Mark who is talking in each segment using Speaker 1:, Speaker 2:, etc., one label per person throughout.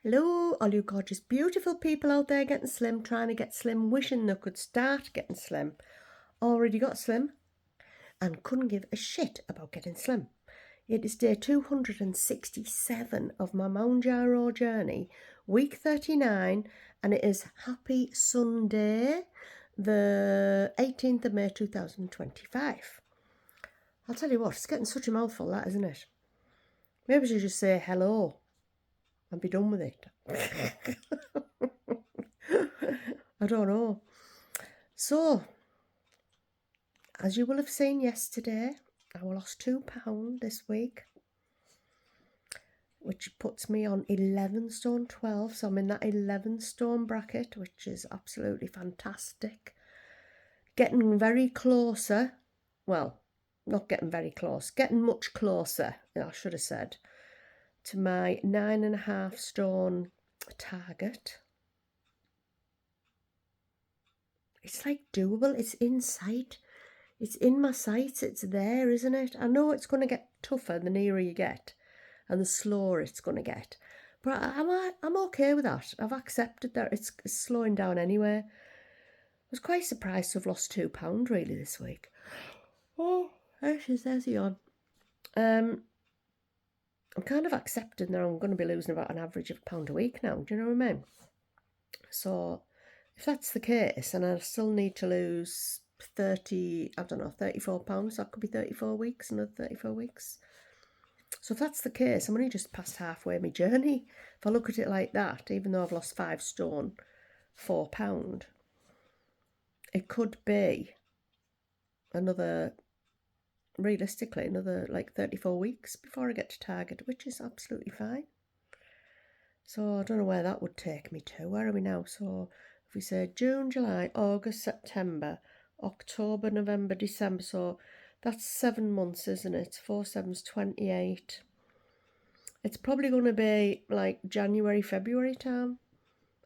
Speaker 1: Hello, all you gorgeous, beautiful people out there getting slim, trying to get slim, wishing they could start getting slim. Already got slim and couldn't give a shit about getting slim. It is day 267 of my Mounjaro journey, week 39, and it is Happy Sunday, the 18th of May 2025. I'll tell you what, it's getting such a mouthful, that, isn't it? Maybe I should just say hello and be done with it. I don't know. So, as you will have seen yesterday, I lost £2 this week, which puts me on 11 stone 12. So I'm in that 11 stone bracket, which is absolutely fantastic. Getting very closer. Well, not getting very close. Getting much closer, I should have said, to my 9.5 stone target. It's like doable. It's in sight. It's in my sights. It's there, isn't it? I know it's going to get tougher the nearer you get and the slower it's going to get. But I'm okay with that. I've accepted that it's slowing down anyway. I was quite surprised to have lost £2 really this week. Oh, there's he on. I'm kind of accepted now I'm going to be losing about an average of £1 a week now. Do you know what I mean? So if that's the case, and I still need to lose 34 pounds, that could be 34 weeks, another 34 weeks. So if that's the case, I'm only just past halfway my journey. If I look at it like that, even though I've lost 5 stone, £4, it could be realistically, another like 34 weeks before I get to target, which is absolutely fine. So I don't know where that would take me to. Where are we now? So if we say June, July, August, September, October, November, December, so that's 7 months, isn't it? 4 7's 28. It's probably going to be like January, February time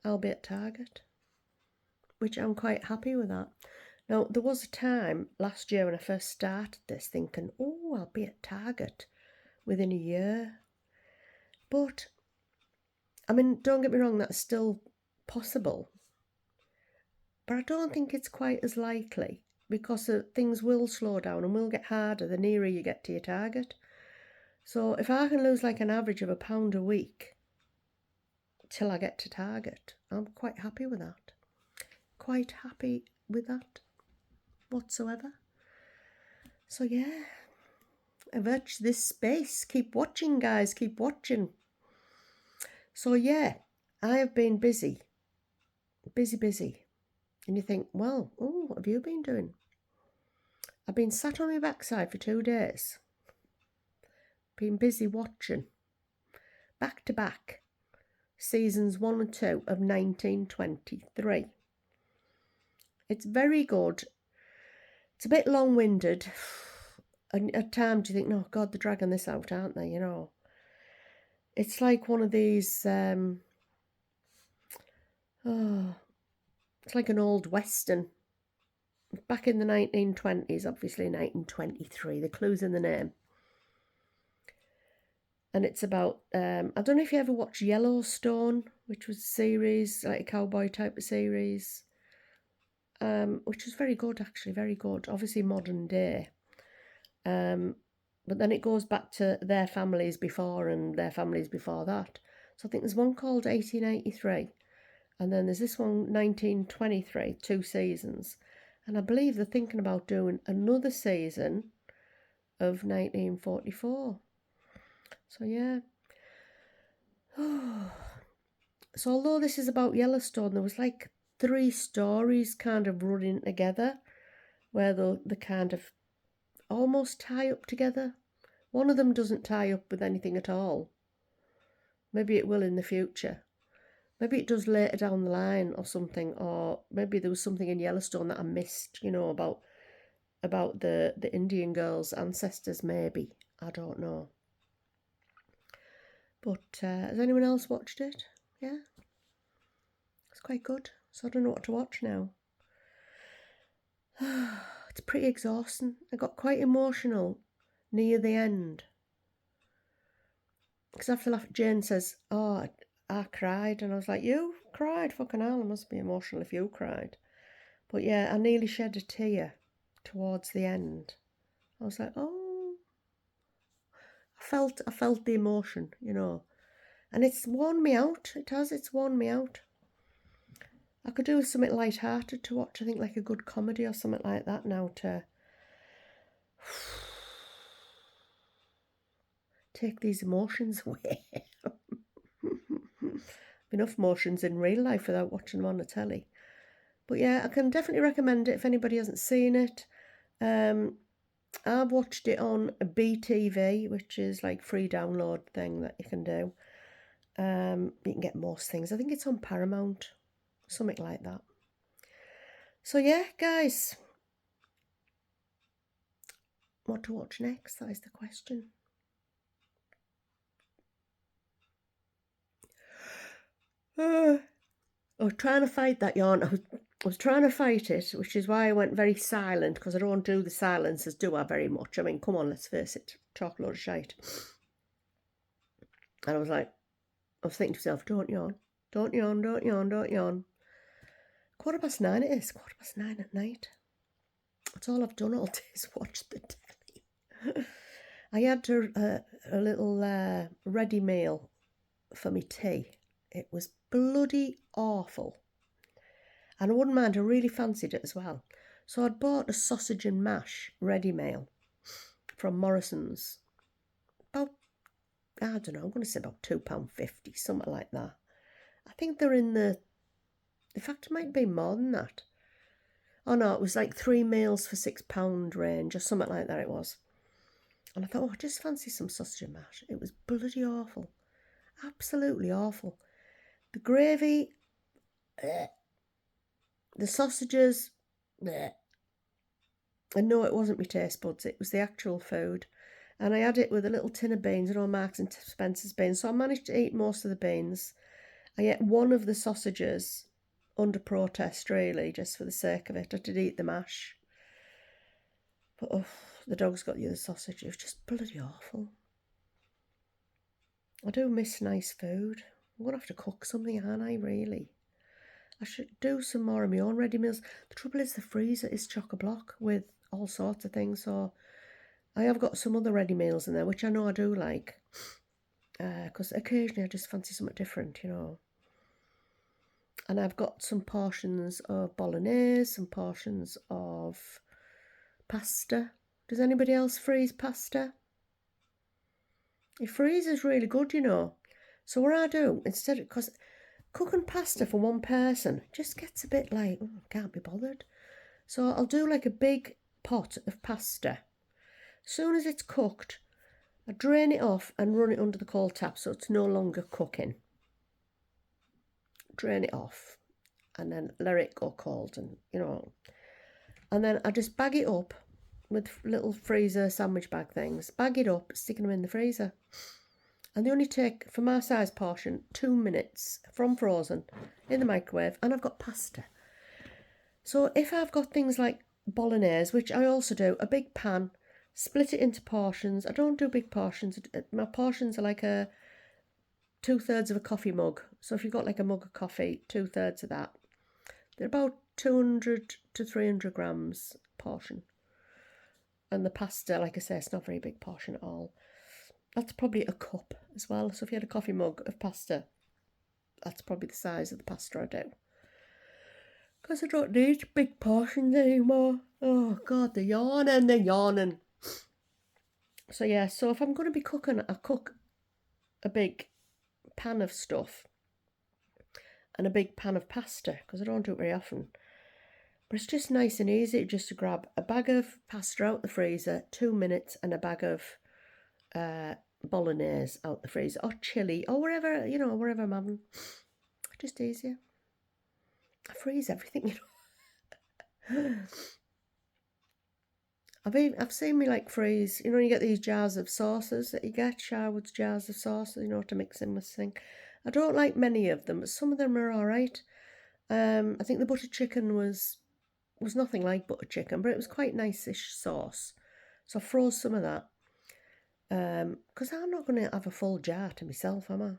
Speaker 1: I'll be at target, which I'm quite happy with that. Now, there was a time last year when I first started this thinking, oh, I'll be at target within a year. But, I mean, don't get me wrong, that's still possible. But I don't think it's quite as likely because things will slow down and will get harder the nearer you get to your target. So if I can lose like an average of £1 a week till I get to target, I'm quite happy with that. Quite happy with that whatsoever. So yeah, watch this space. Keep watching, guys. Keep watching. So yeah, I have been busy. And you think, well, oh, what have you been doing? I've been sat on my backside for 2 days. Been busy watching. Back to back. Seasons 1 and 2 of 1923. It's very good. It's a bit long-winded. And at times you think, oh, God, they're dragging this out, aren't they? You know. It's like one of these... it's like an old Western. Back in the 1920s, obviously 1923. The clue's in the name. And it's about, I don't know if you ever watched Yellowstone, which was a series, like a cowboy type of series, which was very good, actually, very good. Obviously modern day. But then it goes back to their families before and their families before that. So I think there's one called 1883. And then there's this one, 1923, 2 seasons. And I believe they're thinking about doing another season of 1944. So, yeah. So, although this is about Yellowstone, there was like 3 stories kind of running together where they kind of almost tie up together. One of them doesn't tie up with anything at all. Maybe it will in the future. Maybe it does later down the line or something, or maybe there was something in Yellowstone that I missed, you know, about the Indian girls' ancestors, maybe. I don't know. But has anyone else watched it? Yeah? It's quite good. So I don't know what to watch now. It's pretty exhausting. I got quite emotional near the end. Because after that, Jane says, oh, I cried, and I was like, you cried? Fucking hell, it must be emotional if you cried. But yeah, I nearly shed a tear towards the end. I was like, oh, I felt the emotion, you know. And it's worn me out. It's worn me out. I could do something light-hearted to watch, I think like a good comedy or something like that now to take these emotions away. Enough emotions in real life without watching them on the telly. But yeah, I can definitely recommend it if anybody hasn't seen it. I've watched it on a BTV, which is like free download thing that you can do. You can get most things. I think it's on Paramount, something like that. So yeah, guys, what to watch next? That is the question. I was trying to fight that yawn. I was trying to fight it, which is why I went very silent, because I don't do the silences, do I, very much? I mean, come on, let's face it, talk a load of shite. And I was thinking to myself, don't yawn, don't yawn, don't yawn, don't yawn. 9:15 it is, 9:15 at night. That's all I've done all day is watch the telly. I had a little ready meal for me tea. It was bloody awful. And I wouldn't mind, I really fancied it as well. So I'd bought a sausage and mash ready meal from Morrison's. About, I don't know, I'm going to say about £2.50, something like that. I think they're in the fact, it might be more than that. Oh no, it was like 3 meals for £6 range or something like that it was. And I thought, oh, I just fancy some sausage and mash. It was bloody awful. Absolutely awful. The gravy, the sausages, and no, it wasn't my taste buds, it was the actual food. And I had it with a little tin of beans, and all Marks and Spencer's beans. So I managed to eat most of the beans. I ate one of the sausages under protest, really, just for the sake of it. I did eat the mash. But oh, the dogs got the other sausage. It was just bloody awful. I do miss nice food. I'm going to have to cook something, aren't I, really? I should do some more of my own ready meals. The trouble is the freezer is chock-a-block with all sorts of things. So I have got some other ready meals in there, which I know I do like. Because occasionally I just fancy something different, you know. And I've got some portions of bolognese, some portions of pasta. Does anybody else freeze pasta? It freezes really good, you know. So what I do, instead of, because cooking pasta for one person just gets a bit like, oh, can't be bothered. So I'll do like a big pot of pasta. As soon as it's cooked, I drain it off and run it under the cold tap so it's no longer cooking. Drain it off and then let it go cold, and you know. And then I just bag it up with little freezer sandwich bag things. Bag it up, sticking them in the freezer. And they only take, for my size portion, 2 minutes from frozen in the microwave, and I've got pasta. So if I've got things like bolognese, which I also do, a big pan, split it into portions. I don't do big portions. My portions are like 2/3 of a coffee mug. So if you've got like a mug of coffee, 2/3 of that. They're about 200 to 300 grams portion. And the pasta, like I say, it's not a very big portion at all. That's probably a cup as well. So if you had a coffee mug of pasta, that's probably the size of the pasta I do. Because I don't need big portions anymore. Oh, God, they're yawning. So, yeah, so if I'm going to be cooking, I cook a big pan of stuff and a big pan of pasta, because I don't do it very often. But it's just nice and easy just to grab a bag of pasta out the freezer, 2 minutes, and a bag of bolognese out the freezer, or chili, or wherever, you know, wherever I'm having. Just easier. I freeze everything, you know. I've seen me like freeze, you know, you get these jars of sauces that you get, Sharwood's jars of sauces, you know, to mix in with things. I don't like many of them, but some of them are all right. I think the butter chicken was nothing like butter chicken, but it was quite nice-ish sauce. So I froze some of that. Because I'm not going to have a full jar to myself, am I?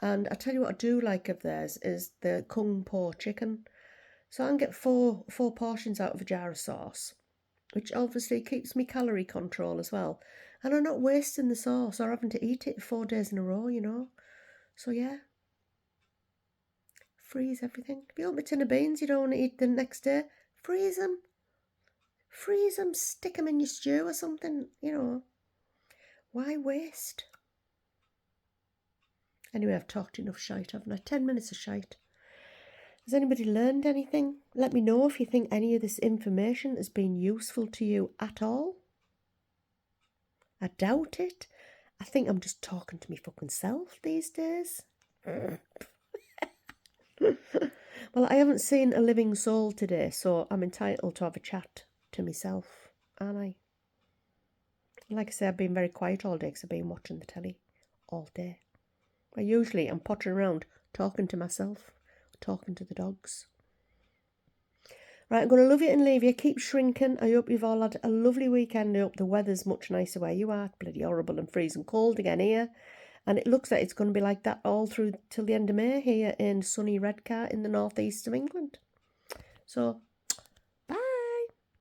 Speaker 1: And I tell you what I do like of theirs is the kung po chicken. So I can get four portions out of a jar of sauce, which obviously keeps me calorie control as well. And I'm not wasting the sauce or having to eat it 4 days in a row, you know. So yeah, freeze everything. If you open a tin of beans you don't want to eat the next day, freeze them. Freeze them, stick them in your stew or something, you know. Why waste? Anyway, I've talked enough shite, haven't I? 10 minutes of shite. Has anybody learned anything? Let me know if you think any of this information has been useful to you at all. I doubt it. I think I'm just talking to me fucking self these days. Well, I haven't seen a living soul today, so I'm entitled to have a chat to myself, aren't I? Like I say, I've been very quiet all day because I've been watching the telly all day. I'm pottering around talking to myself, talking to the dogs. Right, I'm going to love you and leave you. Keep shrinking. I hope you've all had a lovely weekend. I hope the weather's much nicer where you are. It's bloody horrible and freezing cold again here. And it looks like it's going to be like that all through till the end of May here in sunny Redcar in the northeast of England. So